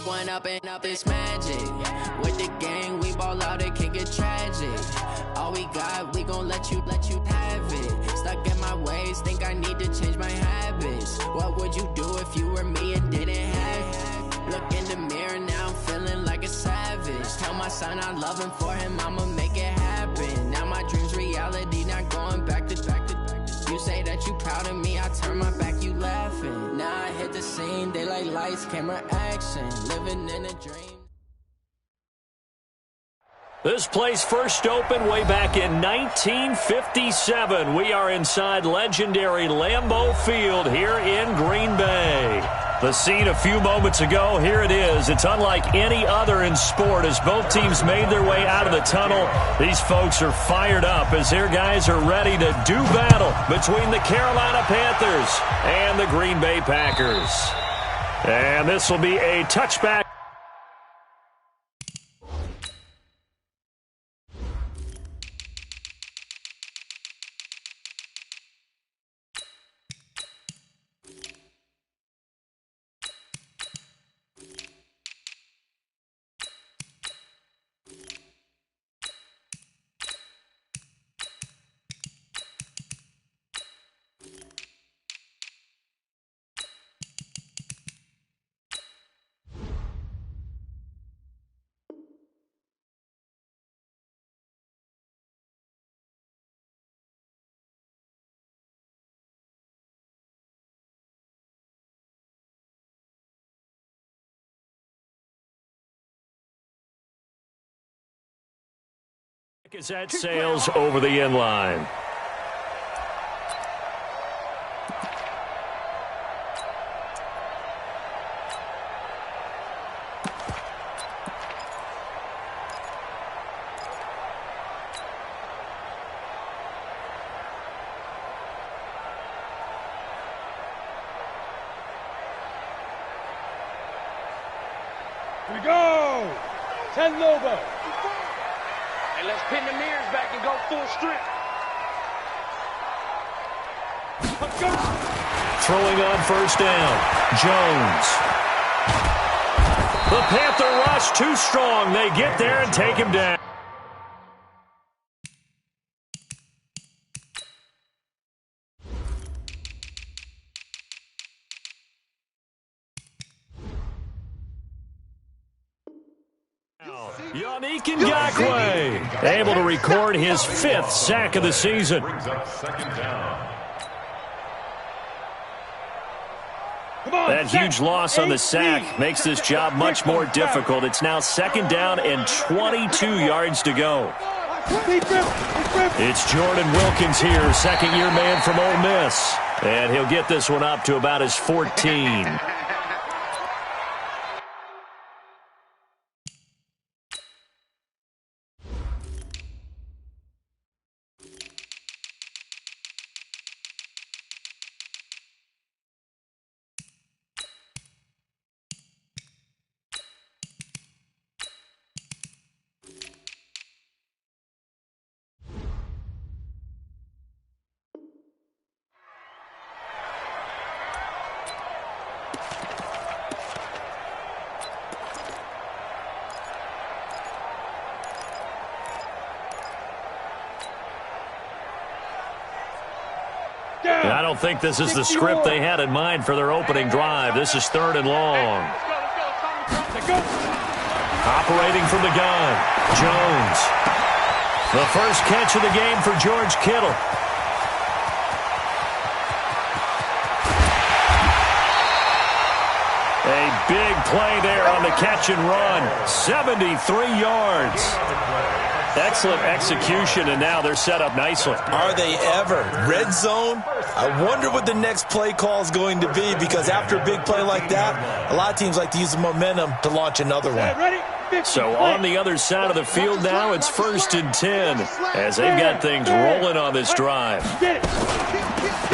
One up and up is magic. With the gang, we ball out, it can get tragic. All we got, we gon' let you have it. Stuck in my ways, think I need to change my habits. What would you do if you were me and didn't have it? Look in the mirror, now I'm feeling like a savage. Tell my son I love him, for him I'ma make it happen. Now my dream's reality, not going back to. You say that you proud of me, I turn my back, you laughing. Now I hit the scene, daylight lights, camera action. Living in a dream. This place first opened way back in 1957. We are inside legendary Lambeau Field here in Green Bay. The scene a few moments ago, here it is. It's unlike any other in sport as both teams made their way out of the tunnel. These folks are fired up as their guys are ready to do battle between the Carolina Panthers and the Green Bay Packers. And this will be a touchback. As that sails over the end line. Here we go! 10 Lobo. And let's pin the mirrors back and go full strip. Let's go. Throwing on first down, Jones. The Panther rush too strong. They get there and take him down. Yannick Ngakoue able to record his 5th sack of the season. That huge loss on the sack makes this job much more difficult. It's now 2nd down and 22 yards to go. It's Jordan Wilkins here, 2nd-year man from Ole Miss. And he'll get this one up to about his 14. And I don't think this is the script they had in mind for their opening drive. This is 3rd and long. Operating from the gun, Jones. The first catch of the game for George Kittle. A big play there on the catch and run. 73 yards. Excellent execution, and now they're set up nicely. Are they ever? Red zone? I wonder what the next play call is going to be, because after a big play like that, a lot of teams like to use the momentum to launch another one. So on the other side of the field now, it's 1st and 10 as they've got things rolling on this drive.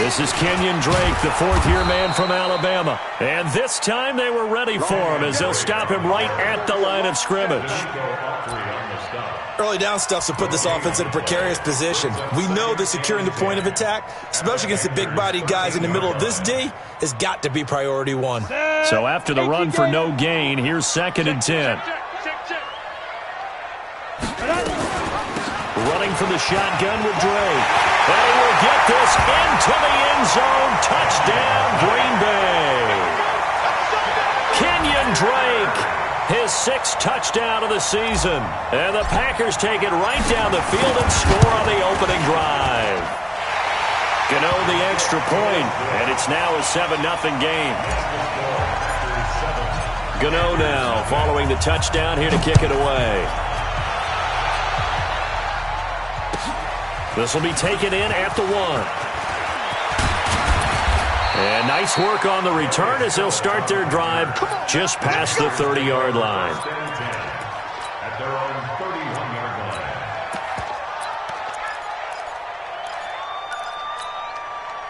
This is Kenyon Drake, the fourth-year man from Alabama. And this time they were ready for him as they'll stop him right at the line of scrimmage. Early down stuff to put this offense in a precarious position. We know that securing the point of attack, especially against the big-bodied guys in the middle of this D, has got to be priority one. So after the run for no gain, here's 2nd and 10. Running for the shotgun with Drake. And he will get this into the end zone. Touchdown, Green Bay. Kenyon Drake, his 6th touchdown of the season. And the Packers take it right down the field and score on the opening drive. Gano the extra point, and it's now a 7-0 game. Gano now following the touchdown here to kick it away. This will be taken in at the 1. And nice work on the return as they'll start their drive just past the 30-yard line. At their own 31-yard line.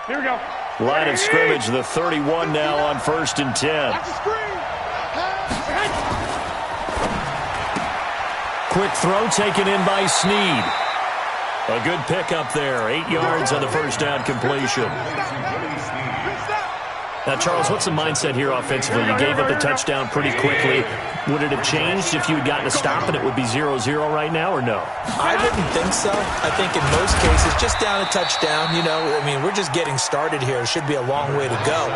Here we go. Line of scrimmage, the 31 now on 1st and 10. Quick throw taken in by Snead. A good pickup there. 8 yards on the first down completion. Now, Charles, what's the mindset here offensively? You gave up the touchdown pretty quickly. Would it have changed if you had gotten a stop and it would be 0-0 right now, or no? I wouldn't think so. I think in most cases, just down a touchdown, you know, I mean, we're just getting started here. It should be a long way to go.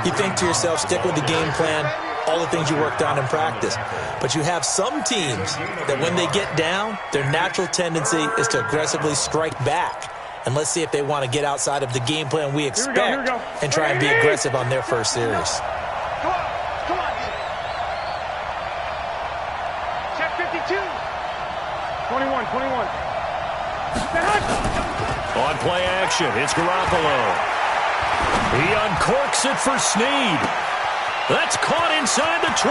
You think to yourself, stick with the game plan, all the things you worked on in practice. But you have some teams that when they get down, their natural tendency is to aggressively strike back. And let's see if they want to get outside of the game plan we expect and try and be aggressive on their first series. Come on. Check 52. 21. On play action, it's Garoppolo. He uncorks it for Snead. That's caught inside the 20.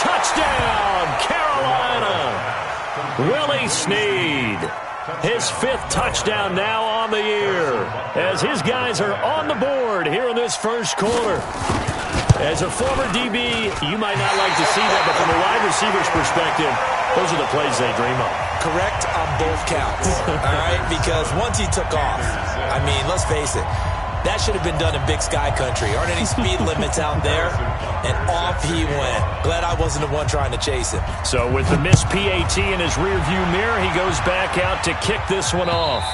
Touchdown, Carolina. Willie Snead. His 5th touchdown now on the year as his guys are on the board here in this first quarter. As a former DB, you might not like to see that, but from a wide receiver's perspective, those are the plays they dream of. Correct on both counts, all right? Because once he took off, I mean, let's face it, that should have been done in Big Sky Country. Aren't any speed limits out there? And off he went. Glad I wasn't the one trying to chase him. So with the missed PAT in his rearview mirror, he goes back out to kick this one off.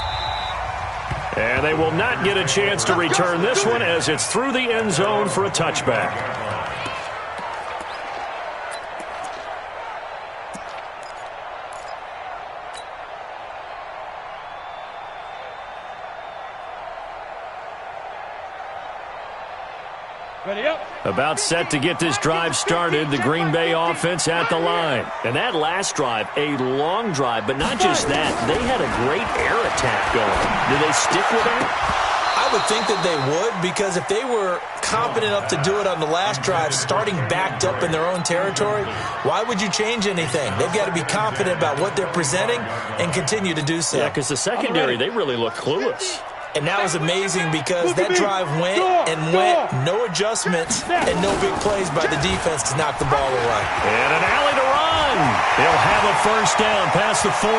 And they will not get a chance to return this one as it's through the end zone for a touchback. About set to get this drive started, the Green Bay offense at the line. And that last drive, a long drive, but not just that. They had a great air attack going. Do they stick with that? I would think that they would, because if they were competent enough to do it on the last drive, starting backed up in their own territory, why would you change anything? They've got to be confident about what they're presenting and continue to do so. Yeah, because the secondary, they really look clueless. And that was amazing because that drive went, no adjustments, and no big plays by the defense to knock the ball away. And an alley to run. They'll have a first down past the 40.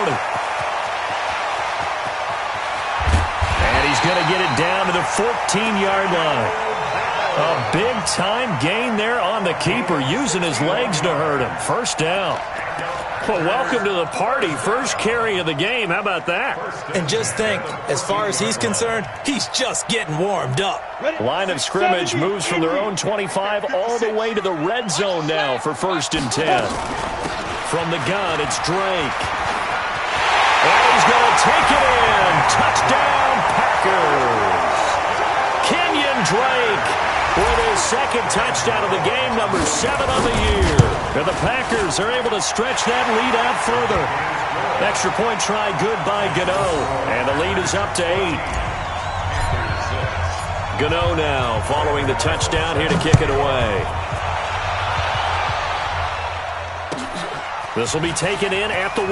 And he's going to get it down to the 14-yard line. A big-time gain there on the keeper, using his legs to hurt him. First down. Well, welcome to the party. First carry of the game. How about that? And just think, as far as he's concerned, he's just getting warmed up. Line of scrimmage moves from their own 25 all the way to the red zone now for 1st and 10. From the gun, it's Drake. And he's going to take it in. Touchdown, Packers. Kenyon Drake with his 2nd touchdown of the game, number 7 on the year. And the Packers are able to stretch that lead out further. Extra point try good by Gano. And the lead is up to 8. Gano now following the touchdown here to kick it away. This will be taken in at the 1.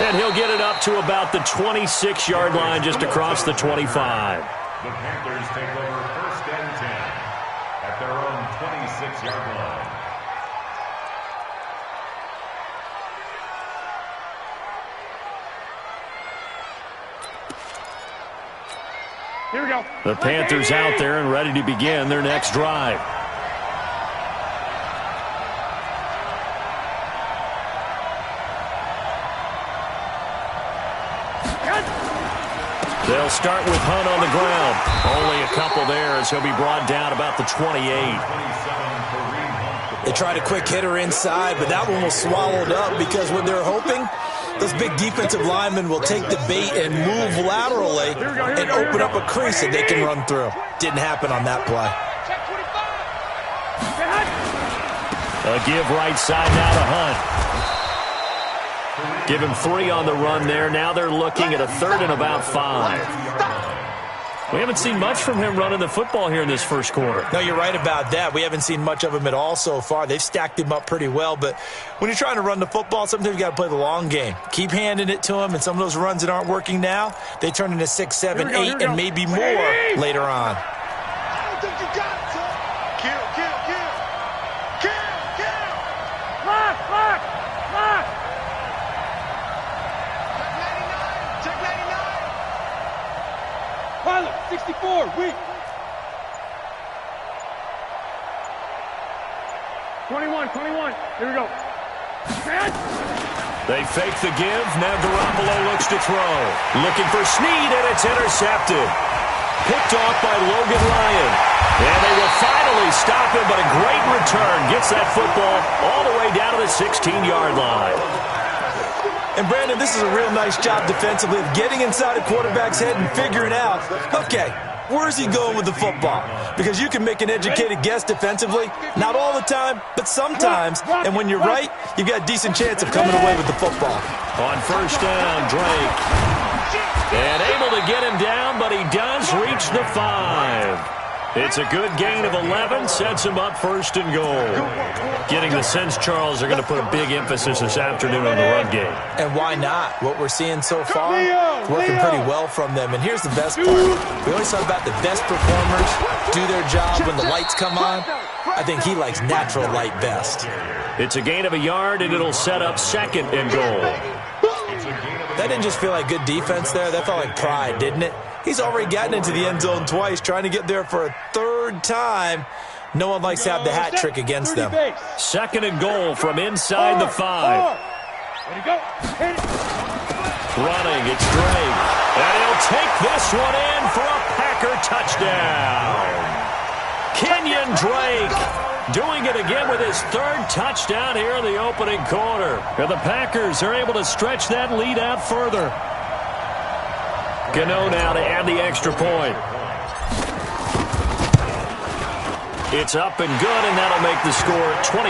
And he'll get it up to about the 26-yard line, just across the 25. The Panthers take over 1st and 10 at their own 26-yard line. Here we go. The Panthers out there and ready to begin their next drive. They'll start with Hunt on the ground. Only a couple there as he'll be brought down about the 28. They tried a quick hitter inside, but that one was swallowed up because what they're hoping, those big defensive linemen will take the bait and move laterally and open up a crease that they can run through. Didn't happen on that play. A give right side now to Hunt. Give him 3 on the run there. Now they're looking at a 3rd and about 5. We haven't seen much from him running the football here in this first quarter. No, you're right about that. We haven't seen much of him at all so far. They've stacked him up pretty well, but when you're trying to run the football, sometimes you got to play the long game. Keep handing it to him, and some of those runs that aren't working now, they turn into 6, 7, 8, and maybe more later on. I don't think you got it, son. Kill. Lock. Check 99. 64, weak. 21. Here we go. They fake the give. Now Garoppolo looks to throw. Looking for Snead, and it's intercepted. Picked off by Logan Ryan. And they will finally stop him, but a great return. Gets that football all the way down to the 16-yard line. And, Brandon, this is a real nice job defensively of getting inside a quarterback's head and figuring out, okay, where's he going with the football? Because you can make an educated guess defensively. Not all the time, but sometimes. And when you're right, you've got a decent chance of coming away with the football. On first down, Drake. And able to get him down, but he does reach the 5. It's a good gain of 11, sets him up 1st and goal. Getting the sense, Charles, they're going to put a big emphasis this afternoon on the run game. And why not? What we're seeing so far is working pretty well from them. And here's the best part. We always talk about the best performers do their job when the lights come on. I think he likes natural light best. It's a gain of a yard, and it'll set up 2nd and goal. That didn't just feel like good defense there. That felt like pride, didn't it? He's already gotten into the end zone twice, trying to get there for a 3rd time. No one likes to have the hat trick against them. 2nd and goal from inside the 5. Running, it's Drake. And he'll take this one in for a Packer touchdown. Kenyon Drake doing it again with his 3rd touchdown here in the opening quarter. And the Packers are able to stretch that lead out further. Gano now to add the extra point. It's up and good, and that'll make the score 21-6.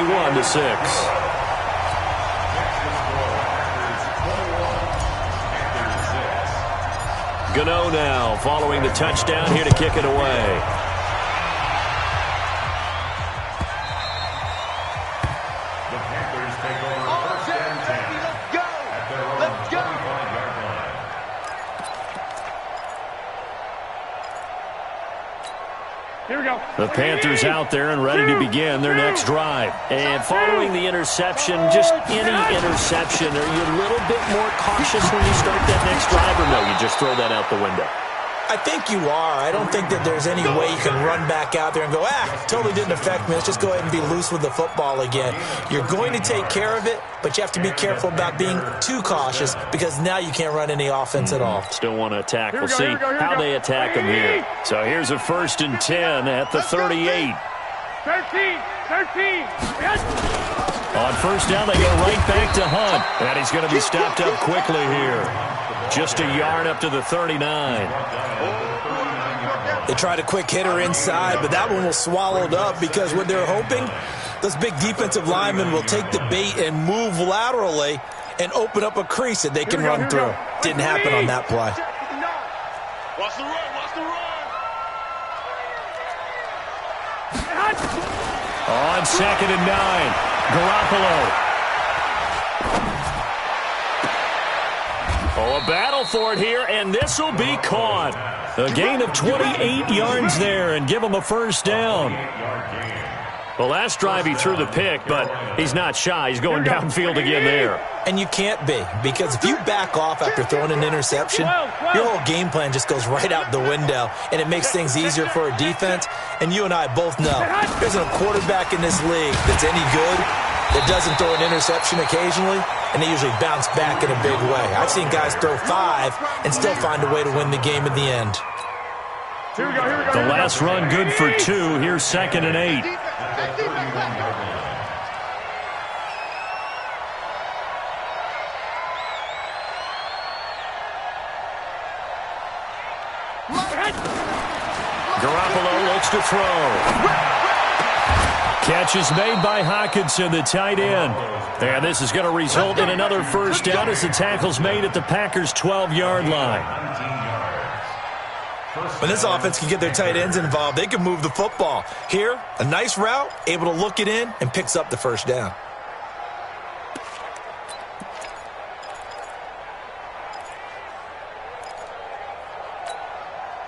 Gano now following the touchdown here to kick it away. The Panthers take over 1st and 10 at their own 25-yard line. Here we go. The Panthers out there and ready to begin their next drive. And following the interception, just any interception, are you a little bit more cautious when you start that next drive, or no, you just throw that out the window? I think you are. I don't think that there's any way you can run back out there and go, totally didn't affect me. Let's just go ahead and be loose with the football again. You're going to take care of it, but you have to be careful about being too cautious because now you can't run any offense at all. Still want to attack. We'll see how they attack them here. So here's a 1st and 10 at the 38. 13. On first down, they go right back to Hunt. And he's going to be stopped up quickly here. Just a yard up to the 39. They tried a quick hitter inside, but that one was swallowed up because what they're hoping, those big defensive linemen will take the bait and move laterally and open up a crease that they can run through. Didn't happen on that play. Watch the run. On 2nd and 9, Garoppolo. Oh, a battle for it here, and this will be caught. A gain of 28 yards there and give him a first down. The last drive he threw the pick, but he's not shy. He's going downfield again there. And you can't be, because if you back off after throwing an interception, your whole game plan just goes right out the window, and it makes things easier for a defense. And you and I both know there's a quarterback in this league that's any good that doesn't throw an interception occasionally, and they usually bounce back in a big way. I've seen guys throw 5 and still find a way to win the game in the end. Here we go. The last run good for 2. Here's 2nd and 8. Garoppolo looks to throw. Catch is made by Hockenson, the tight end. And this is going to result in another first down as the tackle's made at the Packers' 12-yard line. When this offense can get their tight ends involved, they can move the football. Here, a nice route, able to look it in, and picks up the first down.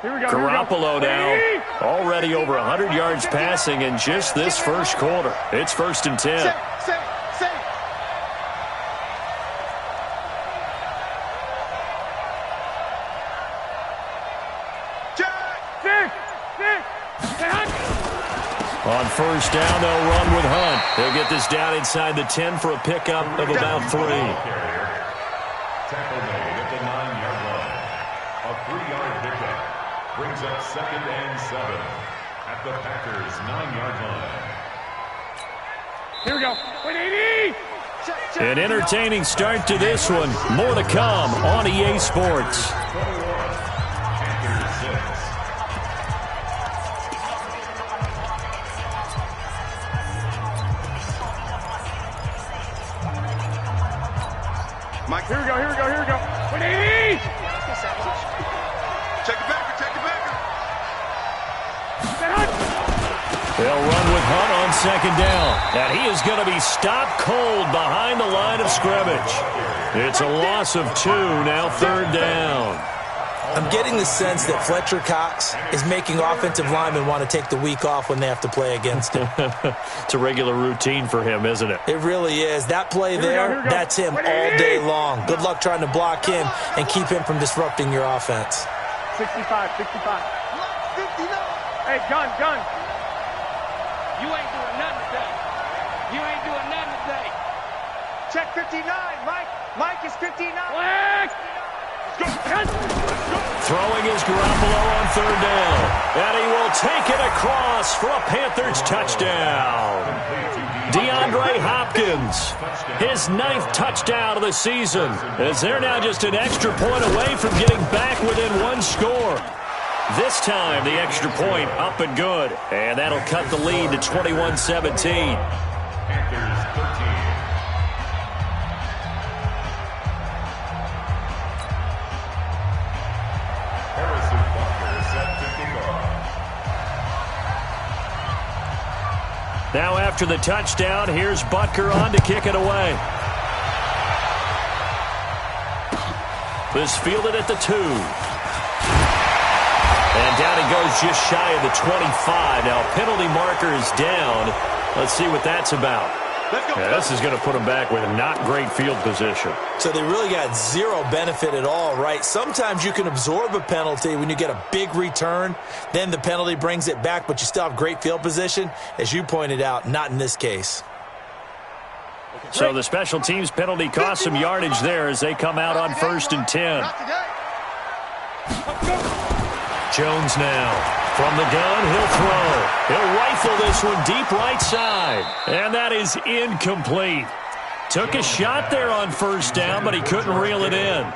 Garoppolo now, already over 100 yards passing in just this first quarter. It's 1st and 10. On first down, they'll run with Hunt. They'll get this down inside the 10 for a pickup of about 3. Tackle made at the 9-yard line. A 3-yard pickup brings up 2nd and 7 at the Packers' 9-yard line. Here we go. 180. An entertaining start to this one. More to come on EA Sports. 21, Packers 6. Mike, here we go. 180! Check it back. They'll run with Hunt on 2nd down. And he is going to be stopped cold behind the line of scrimmage. It's a loss of 2, now 3rd down. I'm getting the sense that Fletcher Cox is making offensive linemen want to take the week off when they have to play against him. It's a regular routine for him, isn't it? It really is. That play there, that's him all day long. Good luck trying to block him and keep him from disrupting your offense. 65. Hey, gun. You ain't doing nothing today. Check 59, Mike. Mike is 59. Throwing is Garoppolo on 3rd down. And he will take it across for a Panthers touchdown. DeAndre Hopkins, his 9th touchdown of the season, as they're now just an extra point away from getting back within 1 score. This time, the extra point up and good. And that'll cut the lead to 21-17. Panthers 13. Now after the touchdown, here's Butker on to kick it away. This fielded at the 2. And down he goes just shy of the 25. Now penalty marker is down. Let's see what that's about. Yeah, this is going to put them back with a not great field position. So they really got 0 benefit at all, right? Sometimes you can absorb a penalty when you get a big return. Then the penalty brings it back, but you still have great field position. As you pointed out, not in this case. So the special teams penalty cost some yardage there as they come out on 1st and 10. Jones now. From the gun, he'll throw. He'll rifle this one deep right side. And that is incomplete. Took a shot there on 1st down, but he couldn't reel it in.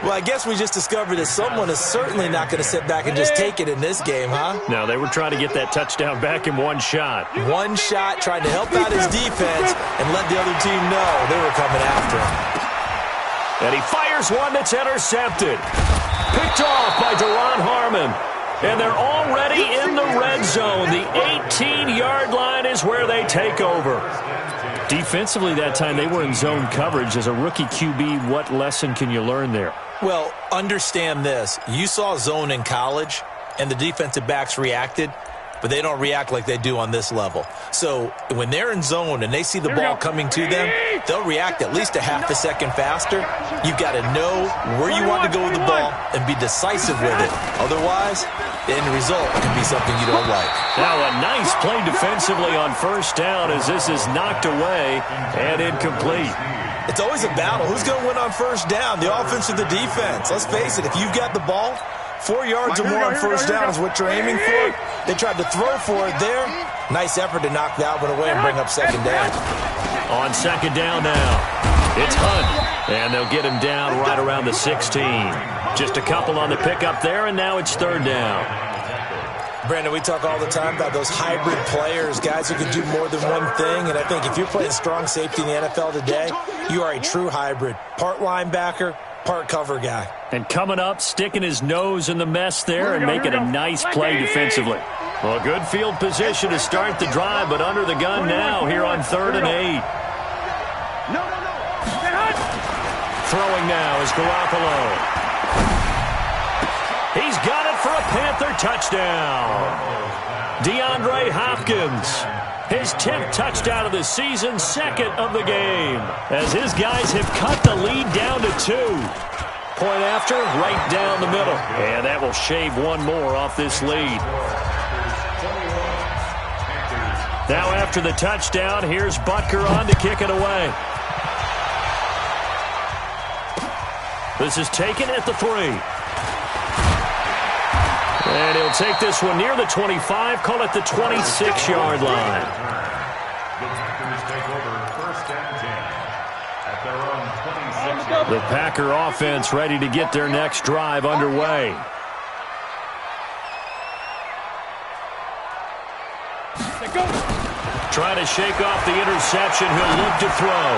Well, I guess we just discovered that someone is certainly not going to sit back and just take it in this game, huh? No, they were trying to get that touchdown back in 1 shot. 1 shot, trying to help out his defense and let the other team know they were coming after him. And he fires one that's intercepted. Picked off by Daron Harmon. And they're already in the red zone. The 18-yard line is where they take over. Defensively that time, they were in zone coverage. As a rookie QB, what lesson can you learn there? Well, understand this. You saw zone in college, and the defensive backs reacted, but they don't react like they do on this level. So when they're in zone and they see the ball coming to them, they'll react at least a half a second faster. You've got to know where you want to go with the ball and be decisive with it. Otherwise, the end result can be something you don't like. Now a nice play defensively on first down as this is knocked away and incomplete. It's always a battle. Who's going to win on first down, the offense or the defense? Let's face it, if you've got the ball, 4 yards or more on first down is what you're aiming for. They tried to throw for it there. Nice effort to knock that one away and bring up second down. On second down now, it's Hunt. And they'll get him down right around the 16. Just a couple on the pickup there, and now it's third down. Brandon, we talk all the time about those hybrid players, guys who can do more than one thing. And I think if you're playing strong safety in the NFL today, you are a true hybrid. Part linebacker, part cover guy. And coming up, sticking his nose in the mess there and making a nice play defensively. Well, good field position to start the drive, but under the gun now here on 3rd and 8. Throwing now is Garoppolo. He's got it for a Panther touchdown. DeAndre Hopkins, his 10th touchdown of the season, second of the game, as his guys have cut the lead down to 2. Point after, right down the middle. And that will shave one more off this lead. Now after the touchdown, here's Butker on to kick it away. This is taken at the 3. And he'll take this one near the 25, call it the 26-yard line. The Packers take over 1st and 10 at their own 26-yard line. The Packer offense ready to get their next drive underway. Trying to shake off the interception. He'll look to throw.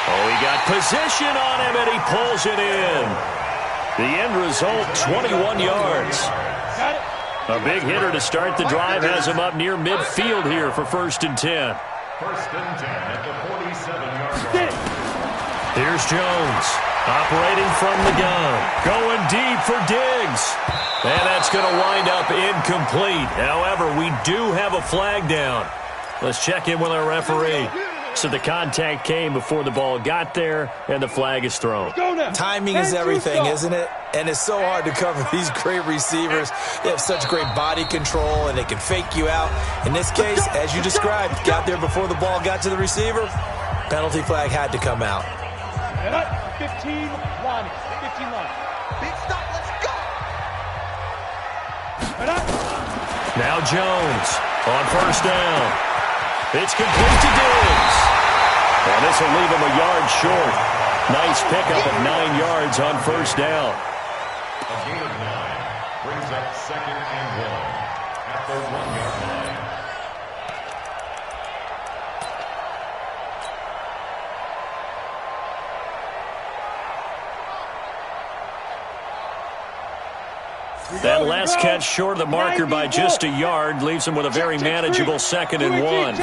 Oh, he got position on him, and he pulls it in. The end result, 21 yards. A big hitter to start the drive has him up near midfield here for 1st and 10. 1st and 10 at the 47-yard line. Here's Jones, operating from the gun, going deep for Diggs. And that's going to wind up incomplete. However, we do have a flag down. Let's check in with our referee. So the contact came before the ball got there, and the flag is thrown. Timing is everything, isn't it? And it's so hard to cover these great receivers. They have such great body control, and they can fake you out. In this case, as you described, got there before the ball got to the receiver. Penalty flag had to come out. 15 line. 15 line. Big stop, let's go! Now Jones on first down. It's complete to Diggs. And this will leave him a yard short. Nice pickup of 9 yards on first down. A gain of 9 brings up 2nd and 1 at the 1-yard line. That last catch short of the marker by just a yard leaves him with a very manageable 2nd and 1.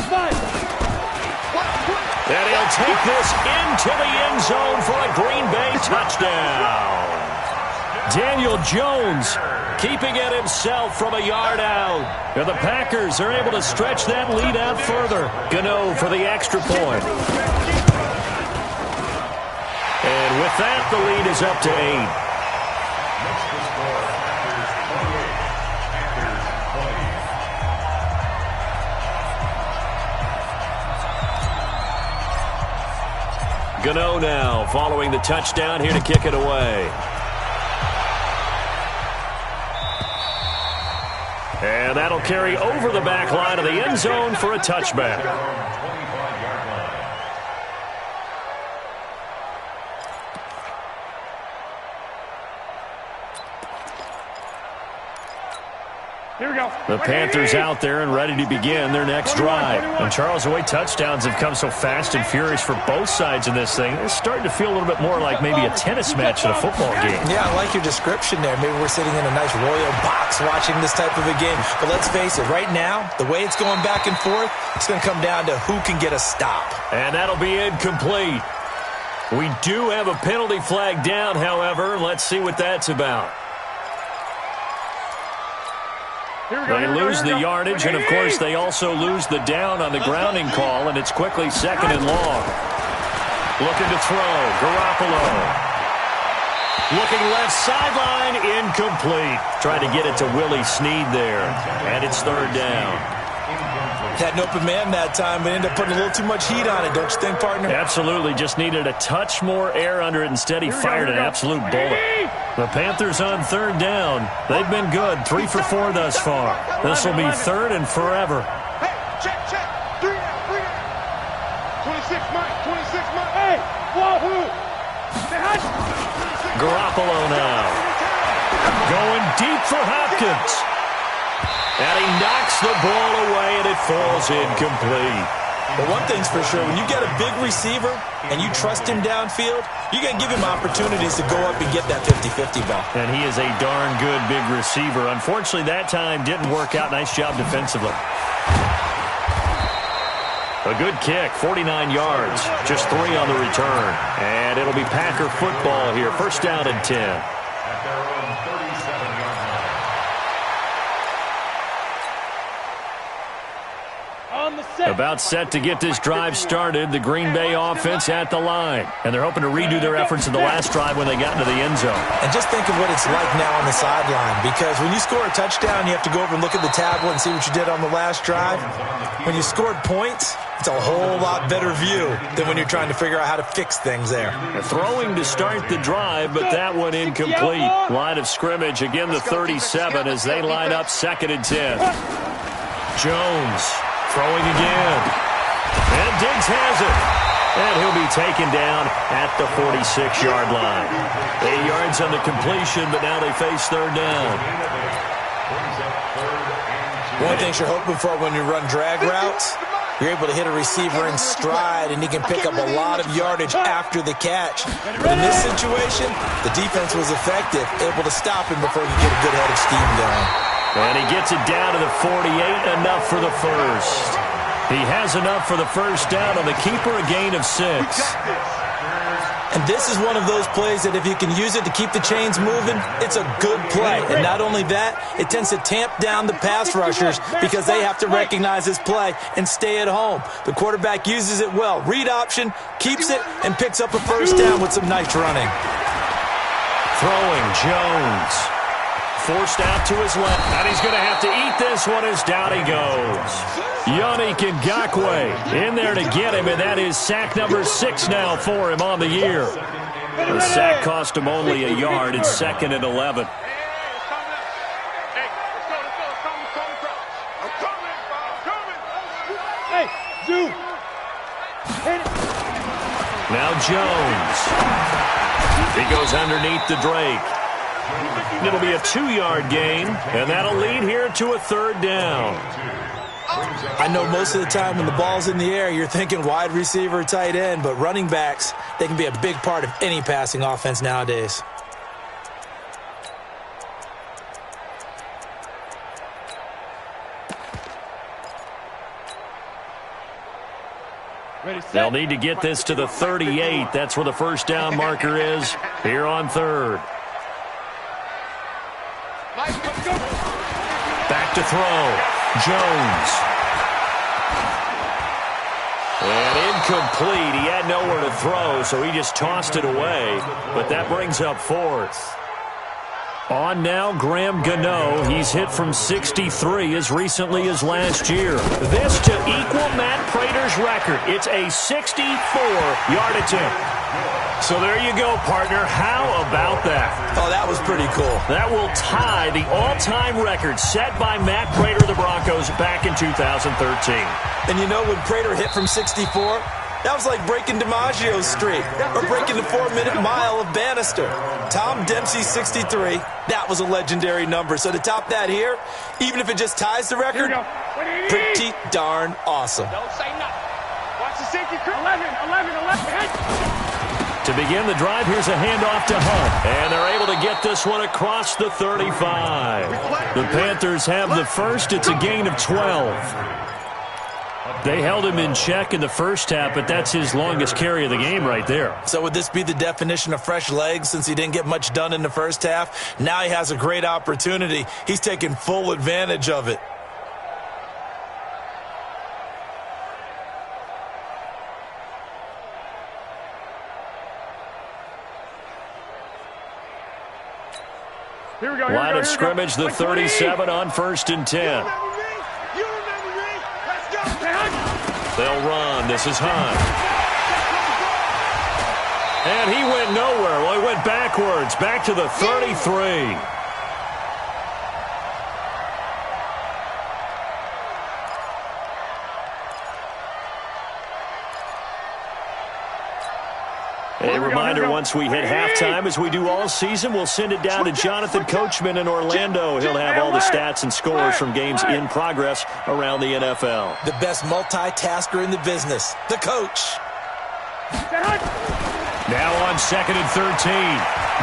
And he'll take this into the end zone for a Green Bay touchdown. Daniel Jones keeping it himself from a yard out. And the Packers are able to stretch that lead out further. Gano for the extra point. And with that, the lead is up to 8. Next to score, Packers 28, Packers 20. Gano now following the touchdown here to kick it away. And that'll carry over the back line of the end zone for a touchback. 25-yard line. The Panthers out there and ready to begin their next drive. And Charles, the way touchdowns have come so fast and furious for both sides in this thing, it's starting to feel a little bit more like maybe a tennis match at a football game. Yeah, I like your description there. Maybe we're sitting in a nice royal box watching this type of a game. But let's face it, right now, the way it's going back and forth, it's going to come down to who can get a stop. And that'll be incomplete. We do have a penalty flag down, however. Let's see what that's about. They lose the yardage, and, of course, they also lose the down on the grounding call, and it's quickly 2nd and long. Looking to throw. Garoppolo. Looking left sideline. Incomplete. Trying to get it to Willie Snead there, and it's 3rd down. Had an open man that time, but ended up putting a little too much heat on it, don't you think, partner? Absolutely. Just needed a touch more air under it. Instead, he fired an absolute bullet. The Panthers on 3rd down. They've been good. 3 for 4 thus far. This will be 3rd and forever. Hey, check. 3 down. 26, Mike. 26, Mike. Hey, wahoo. Garoppolo now. Going deep for Hopkins. And he knocks the ball away, and it falls incomplete. But one thing's for sure, when you get a big receiver and you trust him downfield, you're going to give him opportunities to go up and get that 50-50 ball. And he is a darn good big receiver. Unfortunately, that time didn't work out. Nice job defensively. A good kick, 49 yards, just 3 on the return. And it'll be Packer football here, 1st down and 10. At their own 37-yard line. About set to get this drive started. The Green Bay offense at the line. And they're hoping to redo their efforts in the last drive when they got into the end zone. And just think of what it's like now on the sideline. Because when you score a touchdown, you have to go over and look at the tablet and see what you did on the last drive. When you scored points, it's a whole lot better view than when you're trying to figure out how to fix things there. Throwing to start the drive, but that one incomplete. Line of scrimmage, again the 37 as they line up 2nd and 10. Jones throwing again. And Diggs has it. And he'll be taken down at the 46-yard line. 8 yards on the completion, but now they face 3rd down. One thing you're hoping for when you run drag routes, you're able to hit a receiver in stride, and he can pick up a lot of yardage after the catch. But in this situation, the defense was effective, able to stop him before he could get a good head of steam going. And he gets it down to the 48, enough for the first. He has enough for the 1st down on the keeper, a gain of 6. And this is one of those plays that if you can use it to keep the chains moving, it's a good play. And not only that, it tends to tamp down the pass rushers because they have to recognize this play and stay at home. The quarterback uses it well. Read option, keeps it, and picks up a 1st down with some nice running. Throwing, Jones. Forced out to his left. And he's going to have to eat this one as down he goes. Yannick Ngakoue in there to get him, and that is sack number 6 now for him on the year. The sack cost him only a yard. It's 2nd and 11. Now Jones. He goes underneath the Drake. It'll be a 2-yard gain, and that'll lead here to a 3rd down. I know most of the time when the ball's in the air, you're thinking wide receiver, tight end, but running backs, they can be a big part of any passing offense nowadays. They'll need to get this to the 38. That's where the 1st down marker is here on 3rd. Back to throw. Jones. And incomplete. He had nowhere to throw, so he just tossed it away. But that brings up 4th. On now, Graham Gano. He's hit from 63 as recently as last year. This to equal Matt Prater's record. It's a 64-yard attempt. So there you go, partner. How about that? Oh, that was pretty cool. That will tie the all-time record set by Matt Prater of the Broncos back in 2013. And you know, when Prater hit from 64, That was like breaking DiMaggio's streak or breaking the 4-minute mile of Bannister. Tom Dempsey, 63. That was a legendary number. So to top that here, even if it just ties the record, pretty darn awesome. Don't say nothing. Watch the safety. 11. To begin the drive, here's a handoff to Hunt. And they're able to get this one across the 35. The Panthers have the first. It's a gain of 12. They held him in check in the first half, but that's his longest carry of the game right there. So would this be the definition of fresh legs since he didn't get much done in the first half? Now he has a great opportunity. He's taking full advantage of it. Line of scrimmage, the 37 on 1st and 10. They'll run. This is Hunt. And he went nowhere. Well, he went backwards, back to the 33. A reminder, once we hit halftime, as we do all season, we'll send it down to Jonathan Coachman in Orlando. He'll have all the stats and scores from games in progress around the NFL. The best multitasker in the business, the coach. Now on 2nd and 13,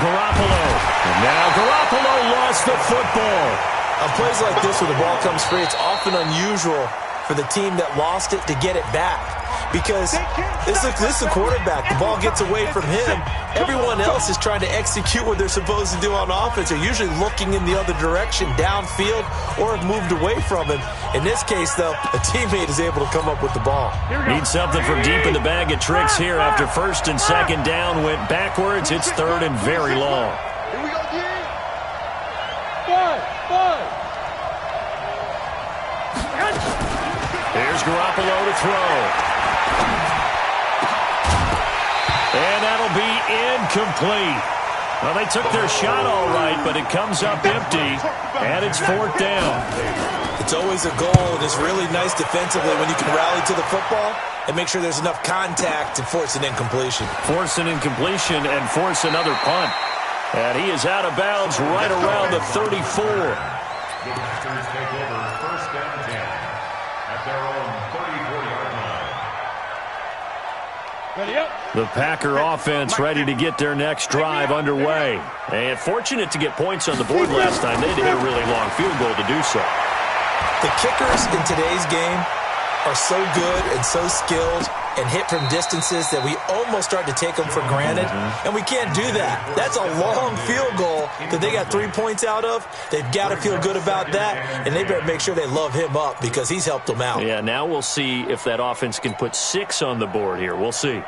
Garoppolo. And now Garoppolo lost the football. On plays like this where the ball comes free, it's often unusual for the team that lost it to get it back. Because this is the quarterback. The ball gets away from him. Everyone else is trying to execute what they're supposed to do on offense. They're usually looking in the other direction, downfield, or have moved away from him. In this case, though, a teammate is able to come up with the ball. Need something from deep in the bag of tricks here after 1st and 2nd down. Went backwards. It's 3rd and very long. Here we go, again. 5. Here's Garoppolo to throw. And that'll be incomplete. Well, they took their shot all right, but it comes up empty, and it's 4th down. It's always a goal, and it's really nice defensively when you can rally to the football and make sure there's enough contact to force an incompletion. Force an incompletion and force another punt. And he is out of bounds right around the 34. The Packers take over 1st and 10 at their own 34-yard line. Ready up. The Packer offense ready to get their next drive underway. And fortunate to get points on the board last time. They had to hit a really long field goal to do so. The kickers in today's game are so good and so skilled and hit from distances that we almost start to take them for granted. And we can't do that. That's a long field goal that they got 3 points out of. They've got to feel good about that, and they better make sure they love him up because he's helped them out. Yeah, now we'll see if that offense can put 6 on the board here. We'll see.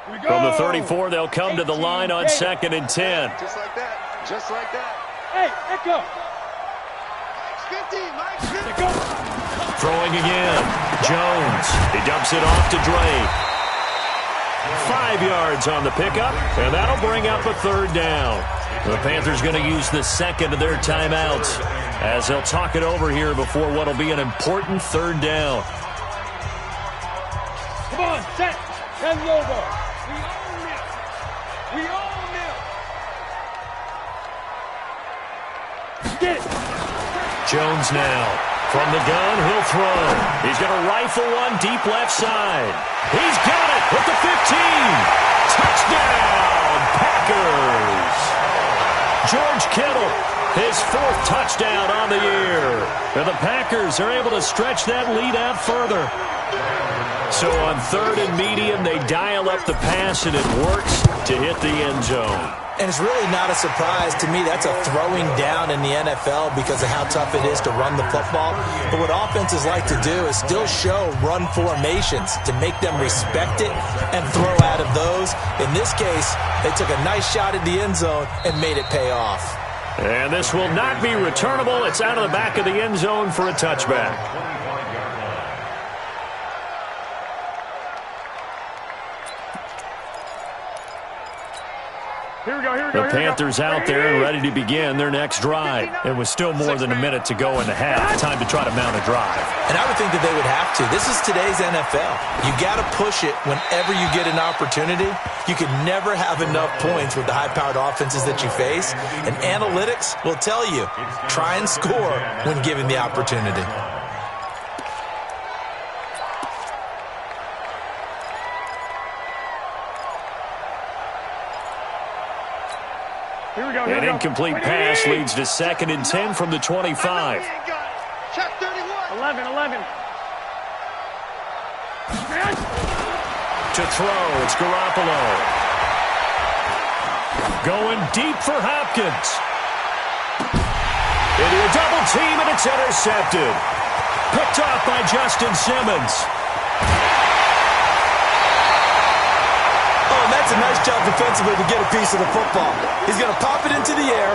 From the 34, they'll come to the line on 2nd and 10. Just like that. Just like that. Hey, Echo. Mike's 50. Go. Throwing again. Jones. He dumps it off to Drake. 5 yards on the pickup, and that'll bring up a 3rd down. The Panthers going to use the second of their timeouts as they'll talk it over here before what will be an important 3rd down. Come on, set. 10 Lobo. We own it. We own it. Get it. Jones now. From the gun, he'll throw. He's going to rifle one deep left side. He's got it at the 15. Touchdown, Packers. George Kittle, his 4th touchdown on the year. And the Packers are able to stretch that lead out further. So on 3rd and medium, they dial up the pass, and it works to hit the end zone. And it's really not a surprise to me. That's a throwing down in the NFL because of how tough it is to run the football. But what offenses like to do is still show run formations to make them respect it and throw out of those. In this case, they took a nice shot at the end zone and made it pay off. And this will not be returnable. It's out of the back of the end zone for a touchback. The Panthers out there and ready to begin their next drive. It was still more than a minute to go in the half. Time to try to mount a drive. And I would think that they would have to. This is today's NFL. You got to push it whenever you get an opportunity. You can never have enough points with the high-powered offenses that you face. And analytics will tell you, try and score when given the opportunity. An incomplete pass leads to 2nd and 10 from the 25. Check 31. 11. To throw, it's Garoppolo. Going deep for Hopkins. Into a double team, and it's intercepted. Picked off by Justin Simmons. That's a nice job defensively to get a piece of the football. He's going to pop it into the air,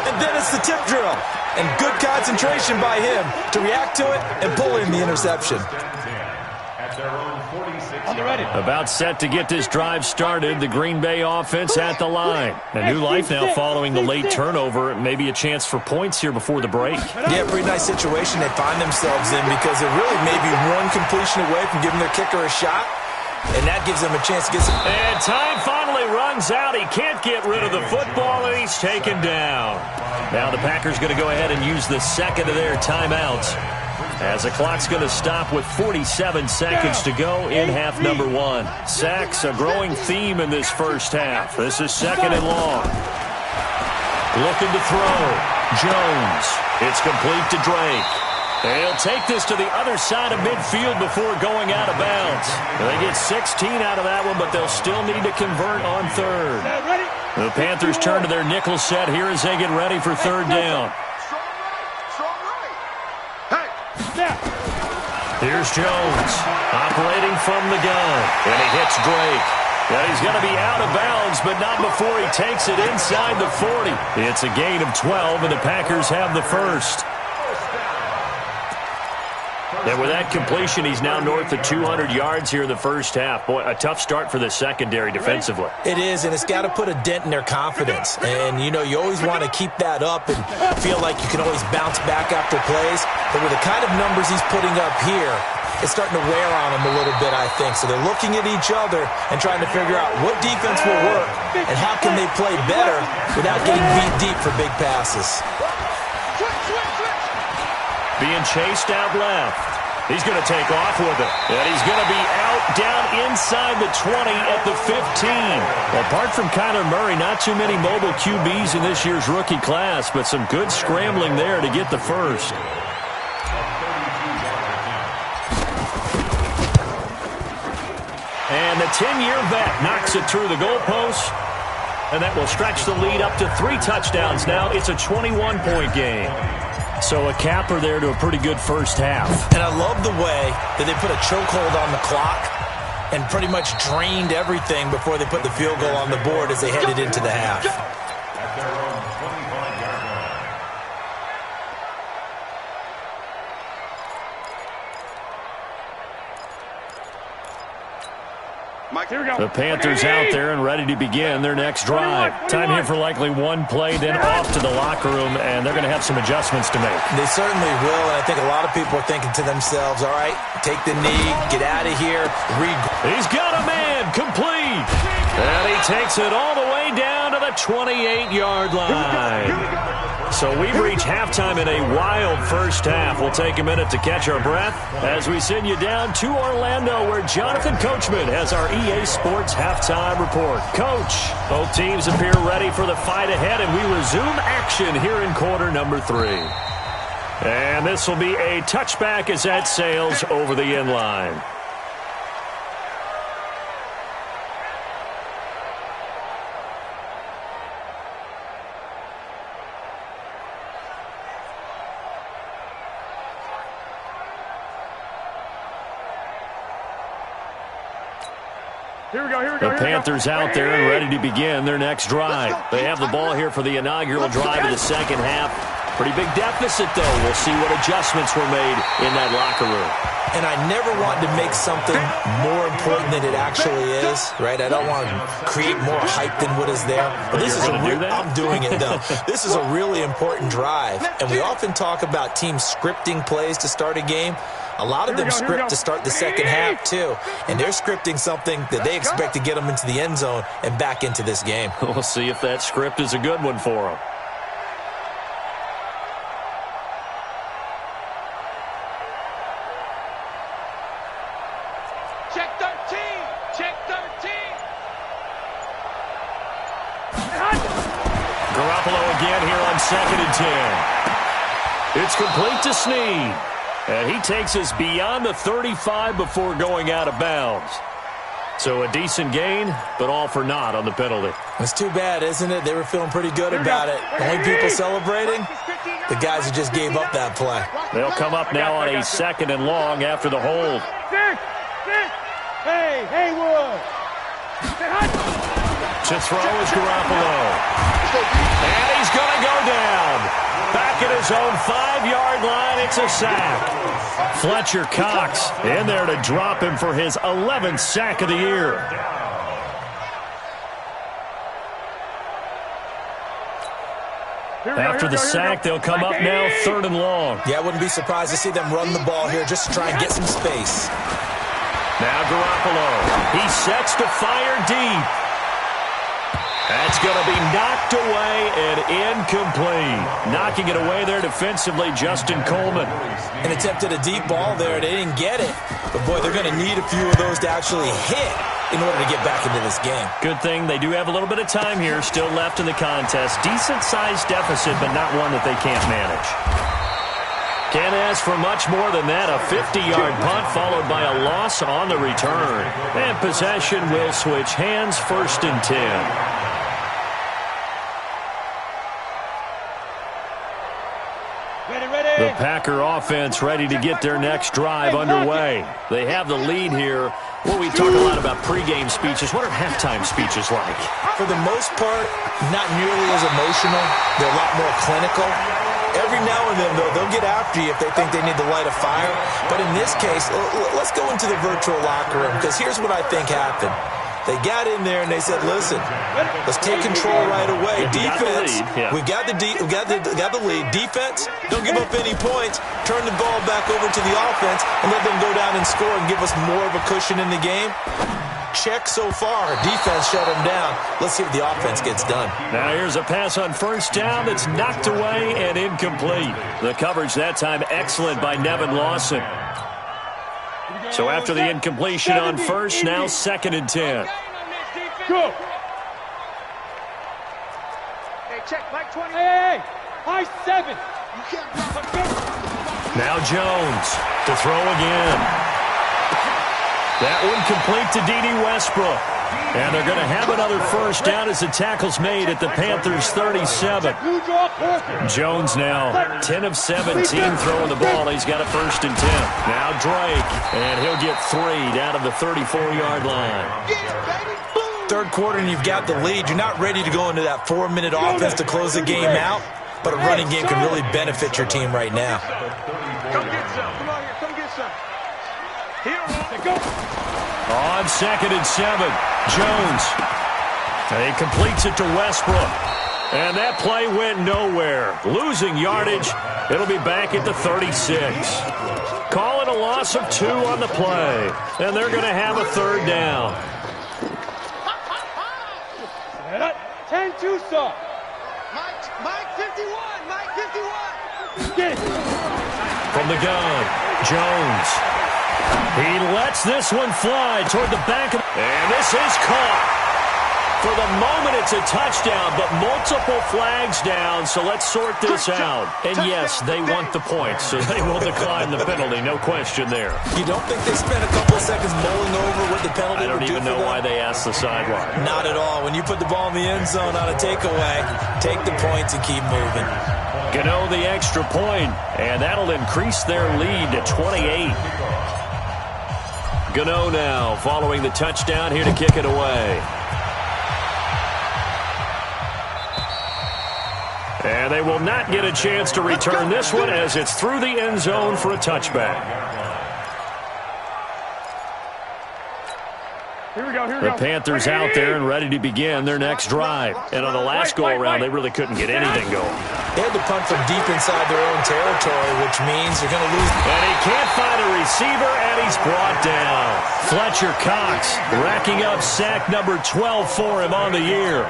and then it's the tip drill. And good concentration by him to react to it and pull in the interception. About set to get this drive started, the Green Bay offense at the line. A new life now following the late turnover. Maybe a chance for points here before the break. Yeah, pretty nice situation they find themselves in because they're really maybe one completion away from giving their kicker a shot. And that gives them a chance to get some... And time finally runs out. He can't get rid of the football, and he's taken down. Now the Packers going to go ahead and use the second of their timeouts as the clock's going to stop with 47 seconds to go in half number 1. Sacks, a growing theme in this first half. This is 2nd and long. Looking to throw. Jones. It's complete to Drake. They'll take this to the other side of midfield before going out of bounds. They get 16 out of that one, but they'll still need to convert on 3rd. The Panthers turn to their nickel set here as they get ready for 3rd down. Here's Jones operating from the gun, and he hits Drake. Now he's going to be out of bounds, but not before he takes it inside the 40. It's a gain of 12, and the Packers have the first. And with that completion, he's now north of 200 yards here in the first half. Boy, a tough start for the secondary defensively. It is, and it's got to put a dent in their confidence. And, you know, you always want to keep that up and feel like you can always bounce back after plays. But with the kind of numbers he's putting up here, it's starting to wear on them a little bit, I think. So they're looking at each other and trying to figure out what defense will work and how can they play better without getting beat deep for big passes. Being chased out left. He's going to take off with it. And he's going to be out down inside the 20 at the 15. Apart from Kyler Murray, not too many mobile QBs in this year's rookie class, but some good scrambling there to get the first. And the 10-year vet knocks it through the goalpost. And that will stretch the lead up to 3 touchdowns now. It's a 21-point game. So a capper there to a pretty good first half. And I love the way that they put a chokehold on the clock and pretty much drained everything before they put the field goal on the board as they headed into the half. At their own 25-yard line. The Panthers out there and ready to begin their next drive. Time here for likely one play, then off to the locker room, and they're going to have some adjustments to make. They certainly will, and I think a lot of people are thinking to themselves, all right, take the knee, get out of here, He's got a man, complete. And he takes it all the way down to the 28-yard line. So we've reached halftime in a wild first half. We'll take a minute to catch our breath as we send you down to Orlando, where Jonathan Coachman has our EA Sports halftime report. Coach, both teams appear ready for the fight ahead, and we resume action here in quarter number 3. And this will be a touchback as that sails over the end line. The Panthers out there and ready to begin their next drive. They have the ball here for the inaugural drive of the second half. Pretty big deficit, though. We'll see what adjustments were made in that locker room. And I never want to make something more important than it actually is, right? I don't want to create more hype than what is there. But this is I'm doing it, though. This is a really important drive. And we often talk about teams scripting plays to start a game. A lot of them script to start the second half, too. And they're scripting something that they expect to get them into the end zone and back into this game. We'll see if that script is a good one for them. Check 13. Check 13. Garoppolo again here on 2nd and 10. It's complete to Snead. And he takes us beyond the 35 before going out of bounds. So a decent gain, but all for naught on the penalty. It's too bad, isn't it? They were feeling pretty good about it. The only people celebrating, the guys who just gave up that play. They'll come up now on a 2nd and long after the hold. Hey, Haywood. To throw is Garoppolo. And he's going to go down. Back at his own 5-yard line, it's a sack. Fletcher Cox in there to drop him for his 11th sack of the year. After the sack, they'll come up now 3rd and long. Yeah, I wouldn't be surprised to see them run the ball here just to try and get some space. Now Garoppolo. He sets to fire deep. That's going to be knocked away and incomplete. Knocking it away there defensively, Justin Coleman. And attempted a deep ball there. They didn't get it. But, boy, they're going to need a few of those to actually hit in order to get back into this game. Good thing they do have a little bit of time here still left in the contest. Decent-sized deficit, but not one that they can't manage. Can't ask for much more than that. A 50-yard punt followed by a loss on the return. And possession will switch hands, 1st and 10. The Packer offense ready to get their next drive underway. They have the lead here. Well, we talk a lot about pregame speeches. What are halftime speeches like? For the most part, not nearly as emotional. They're a lot more clinical. Every now and then, though, they'll get after you if they think they need to light a fire. But in this case, let's go into the virtual locker room, because here's what I think happened. They got in there and they said, listen, let's take control right away. Defense, we've got the lead. Defense, don't give up any points. Turn the ball back over to the offense and let them go down and score and give us more of a cushion in the game. Check so far. Defense shut them down. Let's see if the offense gets done. Now here's a pass on 1st down that's knocked away and incomplete. The coverage that time excellent by Nevin Lawson. So after the incompletion on 1st, now 2nd and 10. Go. Hey, check, Mike 20. Hey, high 7. Now Jones to throw again. That one complete to D.D. Westbrook. And they're going to have another 1st down as the tackle's made at the Panthers' 37. Jones now 10 of 17 throwing the ball. He's got a 1st and 10. Now Drake, and he'll get 3 down to the 34-yard line. 3rd quarter and you've got the lead. You're not ready to go into that 4-minute offense to close the game out, but a running game can really benefit your team right now. Come get some. Come on here. Come get some. Here, go. On 2nd and 7, Jones. And he completes it to Westbrook. And that play went nowhere. Losing yardage. It'll be back at the 36. Call it a loss of 2 on the play. And they're going to have a 3rd down. 10 Tucson. Mike 51. Mike 51. Get it. From the gun, Jones. He lets this one fly toward the back of... And this is caught. For the moment, it's a touchdown, but multiple flags down, so let's sort this out. And yes, they want the points, so they will decline the penalty, no question there. You don't think they spent a couple of seconds mulling over what the penalty would do for them? I don't even know why they asked the sideline. Not at all. When you put the ball in the end zone on a takeaway, take the points and keep moving. Gano the extra point, and that'll increase their lead to 28. Gano now following the touchdown here to kick it away. And they will not get a chance to return this one as it's through the end zone for a touchback. The Panthers out there and ready to begin their next drive. And on the last go-around, they really couldn't get anything going. They had to punt from deep inside their own territory, which means they're going to lose. And he can't find a receiver, and he's brought down. Fletcher Cox racking up sack number 12 for him on the year.